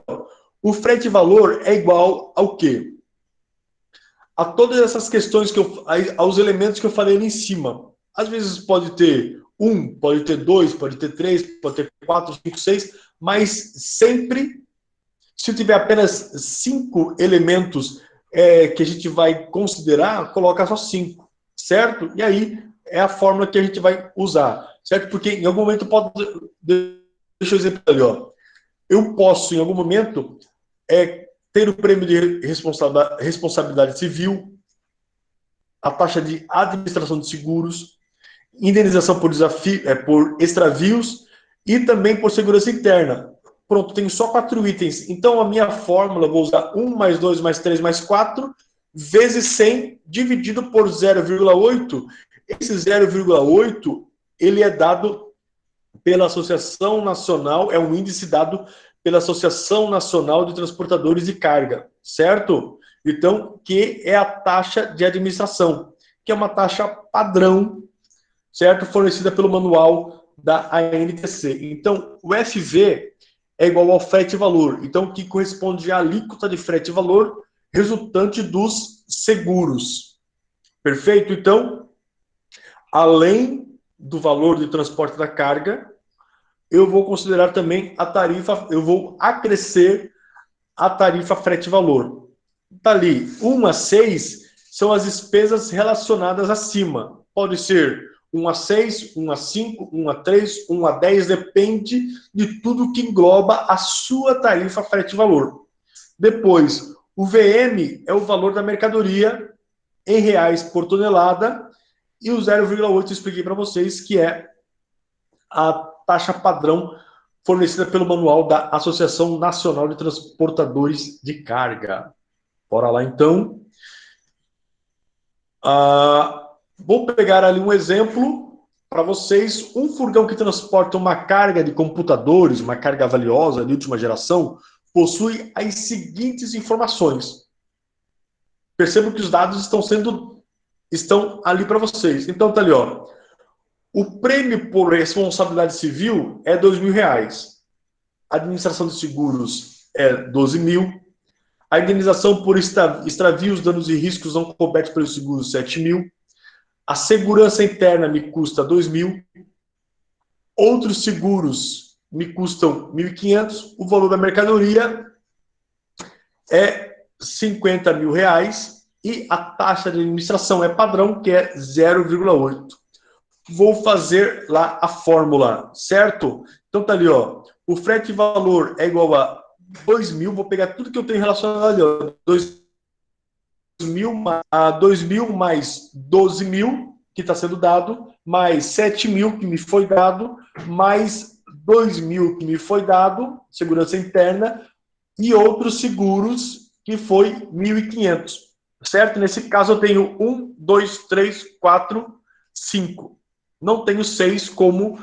O frete-valor é igual ao quê? A todas essas questões aos elementos que eu falei ali em cima. Às vezes pode ter um, pode ter dois, pode ter três, pode ter quatro, cinco, seis, mas sempre, se eu tiver apenas 5 elementos que a gente vai considerar, coloca só 5, certo? E aí é a fórmula que a gente vai usar, certo? Porque em algum momento pode... Deixa eu exemplo ali, ó. Eu posso, em algum momento, ter o prêmio de responsabilidade civil, a taxa de administração de seguros, indenização por extravios e também por segurança interna. Pronto, tenho só 4 itens. Então, a minha fórmula, vou usar 1 mais 2 mais 3 mais 4, vezes 100, dividido por 0,8. Esse 0,8, ele é dado pela Associação Nacional, é um índice dado pela Associação Nacional de Transportadores de Carga, certo? Então, que é a taxa de administração, que é uma taxa padrão, certo? Fornecida pelo manual da ANTC. Então, o FV é igual ao frete e valor. Então, que corresponde à alíquota de frete e valor resultante dos seguros. Perfeito? Então, além do valor de transporte da carga, eu vou considerar também a tarifa, eu vou acrescer a tarifa frete e valor. Está ali, 1 a 6 são as despesas relacionadas acima. Pode ser 1 a 6, 1 a 5, 1 a 3, 1 a 10, depende de tudo que engloba a sua tarifa frete e valor. Depois, o VM é o valor da mercadoria em reais por tonelada e o 0,8 eu expliquei para vocês, que é a taxa padrão fornecida pelo manual da Associação Nacional de Transportadores de Carga. Bora lá, então. Vou pegar ali um exemplo para vocês. Um furgão que transporta uma carga de computadores, uma carga valiosa de última geração, possui as seguintes informações. Percebam que os dados estão ali para vocês. Então, tá ali, ó. O prêmio por responsabilidade civil é R$2.000. A administração de seguros é 12 mil. A indenização por extravios, danos e riscos não cobertos pelo seguro, 7 mil. A segurança interna me custa 2 mil. Outros seguros me custam 1.500. O valor da mercadoria é 50 mil reais. E a taxa de administração é padrão, que é 0,8. Vou fazer lá a fórmula, certo? Então tá ali, ó. o frete valor é igual a 2.000, vou pegar tudo que eu tenho relacionado ali, ó, 2.000 mais 12.000, que está sendo dado, mais 7.000 que me foi dado, mais 2.000 que me foi dado, segurança interna, e outros seguros, que foi 1.500, certo? Nesse caso eu tenho 1, 2, 3, 4, 5. Não tenho 6 como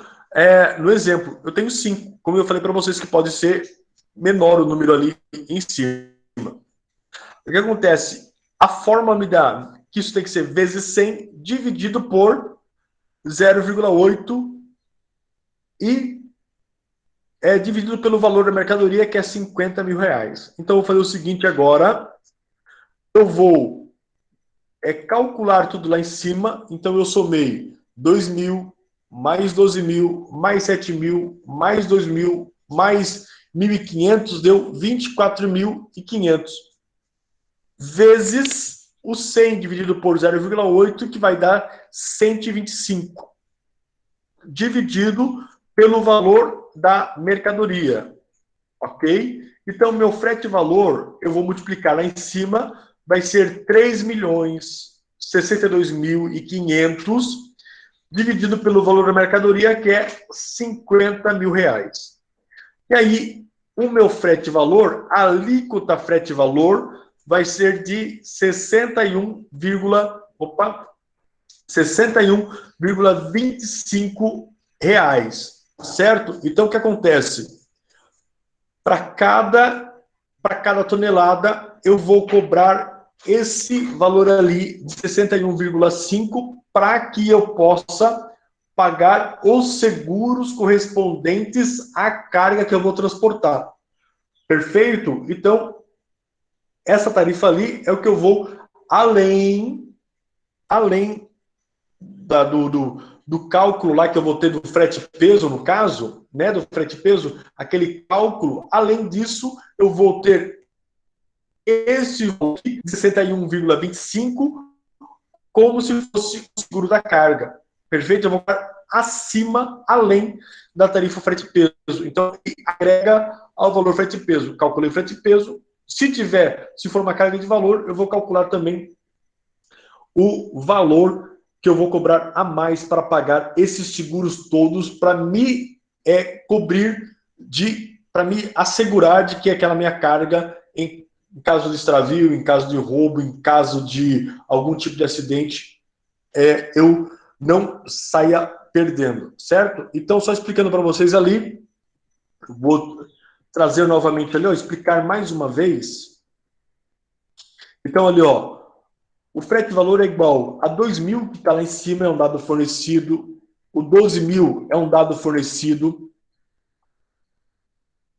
no exemplo. Eu tenho 5, como eu falei para vocês que pode ser menor o número ali em cima. O que acontece? A fórmula me dá que isso tem que ser vezes 100 dividido por 0,8 e dividido pelo valor da mercadoria, que é 50 mil reais. Então, eu vou fazer o seguinte agora. Eu vou calcular tudo lá em cima. Então, eu somei 2.000, mais 12.000, mais 7.000, mais 2.000, mais 1.500, deu 24.500. Vezes o 100 dividido por 0,8, que vai dar 125. Dividido pelo valor da mercadoria. Ok? Então, meu frete valor, eu vou multiplicar lá em cima, vai ser 3.062.500, dividido pelo valor da mercadoria, que é 50 mil reais. E aí, o meu frete valor, a alíquota frete valor, vai ser de 61,25 reais, certo? Então, o que acontece? Para cada tonelada, eu vou cobrar esse valor ali de 61,5 para que eu possa pagar os seguros correspondentes à carga que eu vou transportar. Perfeito? Então, essa tarifa ali é o que eu vou além do cálculo lá que eu vou ter do frete peso, no caso, né, do frete peso, aquele cálculo, além disso, eu vou ter esse 61,25 como se fosse o seguro da carga. Perfeito? Eu vou estar acima, além da tarifa frete peso. Então, agrega ao valor frete peso. Calculei frete peso. Se for uma carga de valor, eu vou calcular também o valor que eu vou cobrar a mais para pagar esses seguros todos para me cobrir, para me assegurar de que aquela minha carga, em caso de extravio, em caso de roubo, em caso de algum tipo de acidente, eu não saia perdendo, certo? Então, só explicando para vocês ali, vou trazer novamente ali, ó, explicar mais uma vez. Então, ali, ó, o frete valor é igual a 2.000, que está lá em cima, é um dado fornecido. O 12.000 é um dado fornecido.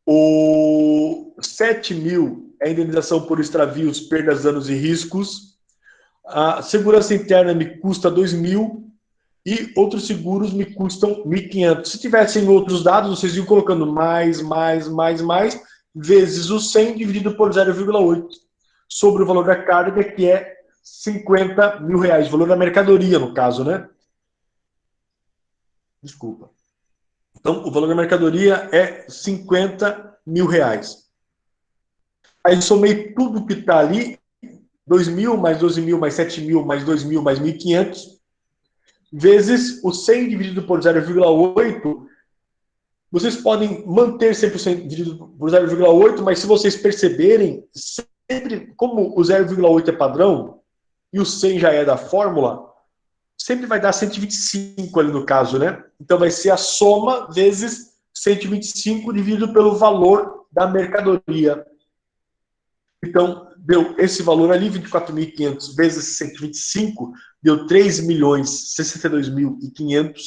O 7.000 é a indenização por extravios, perdas, danos e riscos. A segurança interna me custa 2.000 e outros seguros me custam 1.500. Se tivessem outros dados, vocês iam colocando mais, vezes o 100 dividido por 0,8 sobre o valor da carga, que é 50 mil reais, valor da mercadoria, no caso, né? Desculpa. Então, o valor da mercadoria é 50 mil reais. Aí somei tudo que está ali, 2.000, mais 12.000, mais 7.000, mais 2.000, mais 1.500, vezes o 100 dividido por 0,8. Vocês podem manter 100% dividido por 0,8, mas se vocês perceberem, sempre, como o 0,8 é padrão, e o 100 já é da fórmula, sempre vai dar 125 ali no caso, né? Então vai ser a soma vezes 125 dividido pelo valor da mercadoria. Então, deu esse valor ali, 24.500 vezes 125, deu 3.062.500,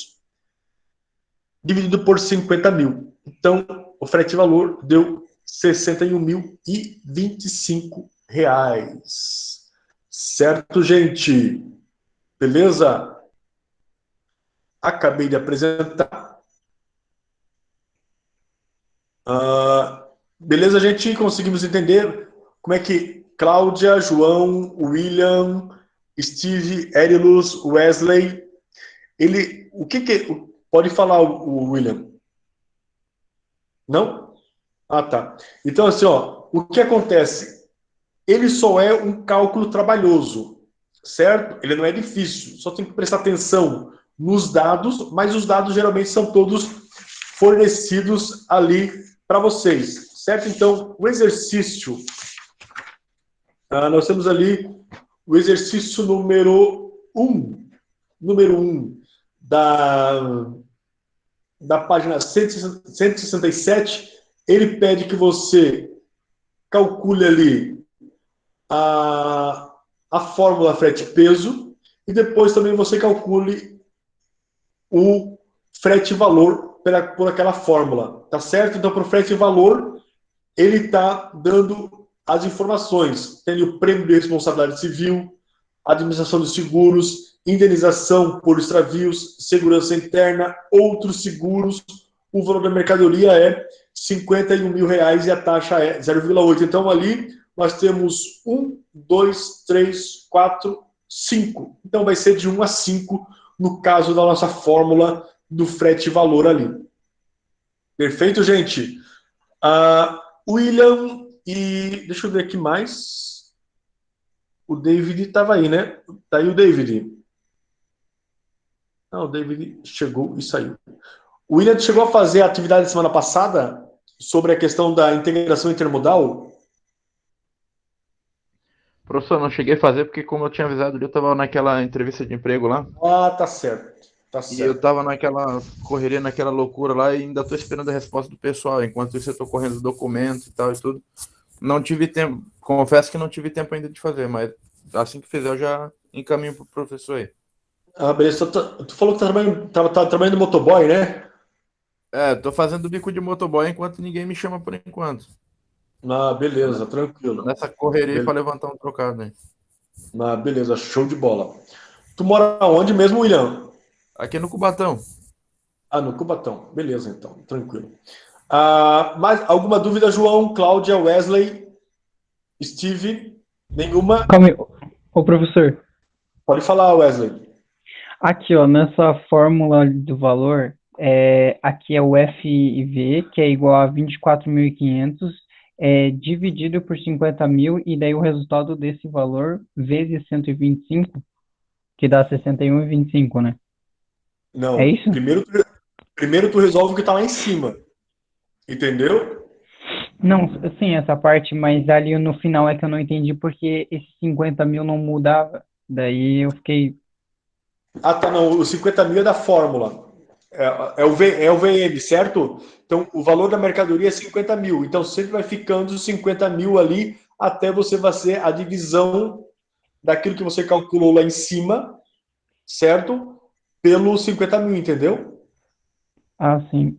dividido por 50 mil. Então, o frete valor deu 61.025 reais. Certo, gente? Beleza? Acabei de apresentar. Beleza, gente? Conseguimos entender como é que Cláudia, João, William, Steve, Erilus, Wesley, o que pode falar o William? Não? Ah, tá. Então, assim, ó, o que acontece? Ele só é um cálculo trabalhoso, certo? Ele não é difícil, só tem que prestar atenção nos dados, mas os dados geralmente são todos fornecidos ali para vocês, certo? Então, o exercício, nós temos ali o exercício número 1 da página 167, ele pede que você calcule ali a, a fórmula frete-peso e depois também você calcule o frete-valor por aquela fórmula, tá certo? Então, para o frete-valor, ele está dando as informações. Tem o prêmio de responsabilidade civil, administração de seguros, indenização por extravios, segurança interna, outros seguros. O valor da mercadoria é R$ 51.000 e a taxa é 0,8. Então, ali nós temos 1, 2, 3, 4, 5. Então, vai ser de 1 a 5 no caso da nossa fórmula do frete-valor ali. Perfeito, gente? William e... Deixa eu ver aqui mais. O David estava aí, né? Tá aí o David. Não, o David chegou e saiu. O William chegou a fazer a atividade semana passada sobre a questão da integração intermodal? Professor, não cheguei a fazer porque, como eu tinha avisado, eu estava naquela entrevista de emprego lá Ah, tá certo. Tá e eu certo. estava naquela correria, naquela loucura lá e ainda estou esperando a resposta do pessoal. Enquanto isso, eu estou correndo os documentos e tal e tudo. Não tive tempo, confesso que não tive tempo ainda de fazer, mas assim que fizer, eu já encaminho para o professor aí. Ah, beleza. Tu falou que tá trabalhando no motoboy, né? É, tô fazendo bico de motoboy enquanto ninguém me chama por enquanto. Ah, Tô beleza, tranquilo. nessa correria para Beleza. levantar um trocado aí. Ah, beleza, show de bola. Tu mora onde mesmo, William? Aqui no Cubatão. Ah, no Cubatão. Beleza, então, tranquilo. Mais alguma dúvida, João, Cláudia, Wesley, Steve? Nenhuma? Calma aí, ô professor. Pode falar, Wesley. Aqui, ó, nessa fórmula do valor, aqui é o FIV, que é igual a 24.500, dividido por 50 mil, e daí o resultado desse valor vezes 125, que dá 61,25, né? É Não, isso? primeiro tu resolve o que tá lá em cima. Entendeu? Não, sim, essa parte, mas ali no final é que eu não entendi porque esses 50 mil não mudava. Daí eu fiquei, Ah, tá, não. O 50 mil é da fórmula. É o VM, certo? Então, o valor da mercadoria é 50 mil. Então, sempre vai ficando os 50 mil ali até você fazer a divisão daquilo que você calculou lá em cima, certo? Pelos 50 mil, entendeu? assim,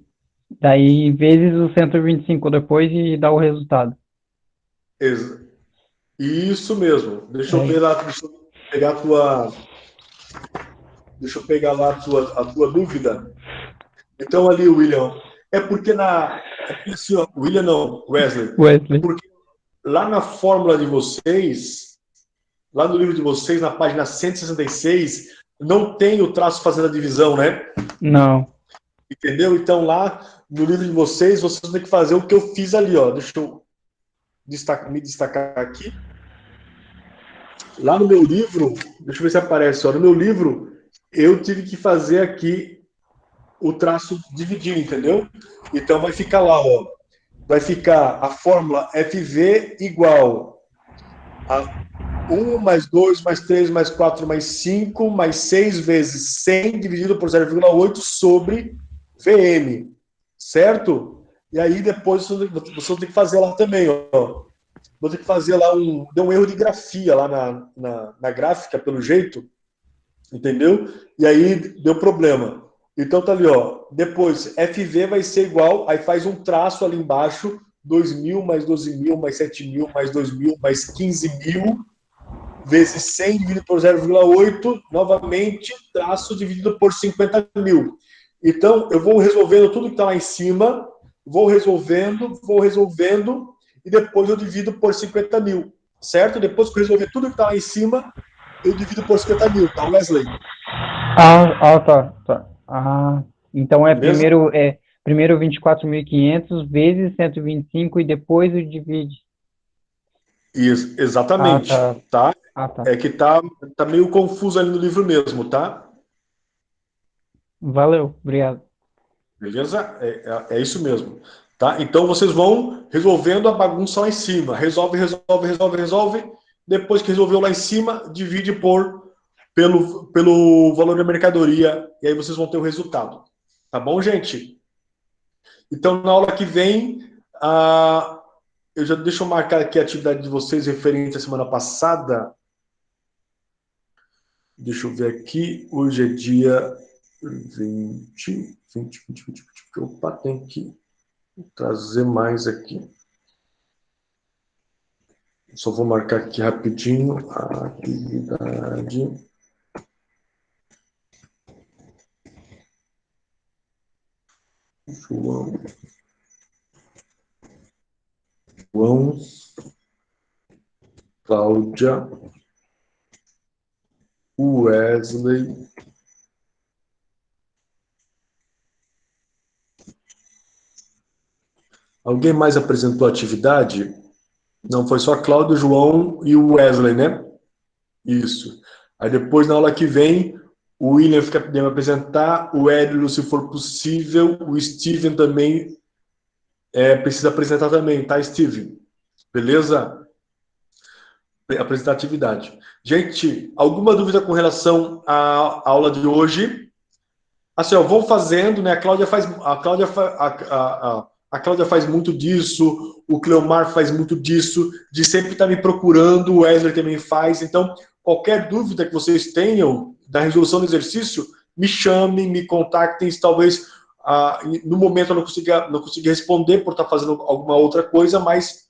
daí vezes os 125 depois e dá o resultado. Ex- Isso mesmo. Deixa eu É ver isso. lá, deixa eu pegar a tua, deixa eu pegar lá a tua dúvida. Então, ali, William, é porque assim, ó, William não, Wesley, é Wesley. porque lá na fórmula de vocês, lá no livro de vocês, na página 166, não tem o traço fazendo a divisão, né? Não. Entendeu? Então lá no livro de vocês têm que fazer o que eu fiz ali, ó. Deixa eu me destacar aqui. Lá no meu livro, deixa eu ver se aparece, ó. No meu livro, eu tive que fazer aqui o traço dividido, entendeu? Então vai ficar lá, ó. Vai ficar a fórmula FV igual a 1 mais 2 mais 3 mais 4 mais 5 mais 6 vezes 100 dividido por 0,8 sobre VM, certo? E aí depois você tem que fazer lá também, ó. Vou ter que fazer lá deu um erro de grafia lá na gráfica, pelo jeito, entendeu? E aí deu problema. Então tá ali, ó. Depois, FV vai ser igual, aí faz um traço ali embaixo, 2.000 mais 12.000 mais 7.000 mais 2.000 mais 15.000 vezes 100 dividido por 0,8, novamente, traço dividido por 50 mil. Então, eu vou resolvendo tudo que está lá em cima, vou resolvendo, e depois eu divido por 50 mil, certo? Depois que eu resolver tudo que está lá em cima, eu divido por 50 mil, tá, Wesley? Tá. Então é Beleza? primeiro Primeiro 24.500 vezes 125 e depois o divide. Isso, Ah, exatamente, tá. tá? Ah, tá. É que tá meio confuso ali no livro mesmo, tá? Valeu, obrigado. Beleza? É isso mesmo. Tá? Então vocês vão resolvendo a bagunça lá em cima. Resolve, resolve, resolve, resolve. Depois que resolveu lá em cima, divide pelo valor da mercadoria. E aí vocês vão ter o resultado. Tá bom, gente? Então, na aula que vem, deixa eu marcar aqui a atividade de vocês referente à semana passada. Deixa eu ver aqui. Hoje é dia 20. Opa, tem que trazer mais aqui. Só vou marcar aqui rapidinho a atividade. João, Cláudia, Wesley. Alguém mais apresentou a atividade? Não, foi só a Cláudia, o João e o Wesley, né? Isso. Aí depois, na aula que vem, o William fica podendo apresentar, o Hélio, se for possível, o Steven também precisa apresentar também, tá, Steven? Beleza? Apresentar atividade. Gente, alguma dúvida com relação à aula de hoje? Assim, ó, vão fazendo, né? A Cláudia faz muito disso, o Cleomar faz muito disso, de sempre estar me procurando, o Wesley também faz. Então, qualquer dúvida que vocês tenham da resolução do exercício, me chamem, me contactem. Talvez no momento eu não consiga responder por estar fazendo alguma outra coisa, mas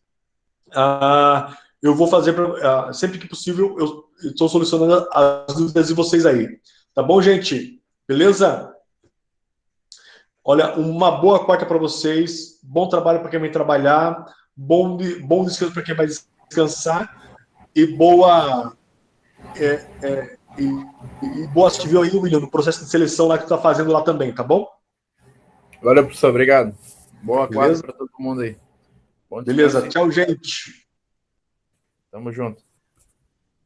eu vou fazer sempre que possível. Eu estou solucionando as dúvidas de vocês aí. Tá bom, gente? Beleza? Olha, uma boa quarta para vocês, bom trabalho para quem vai trabalhar, bom descanso para quem vai descansar e boa se viu aí, William, no processo de seleção lá que tu está fazendo lá também, tá bom? Valeu, professor. Obrigado. Boa Beleza? quarta para todo mundo aí. Bom descanso. Beleza, tchau, gente. Tamo junto.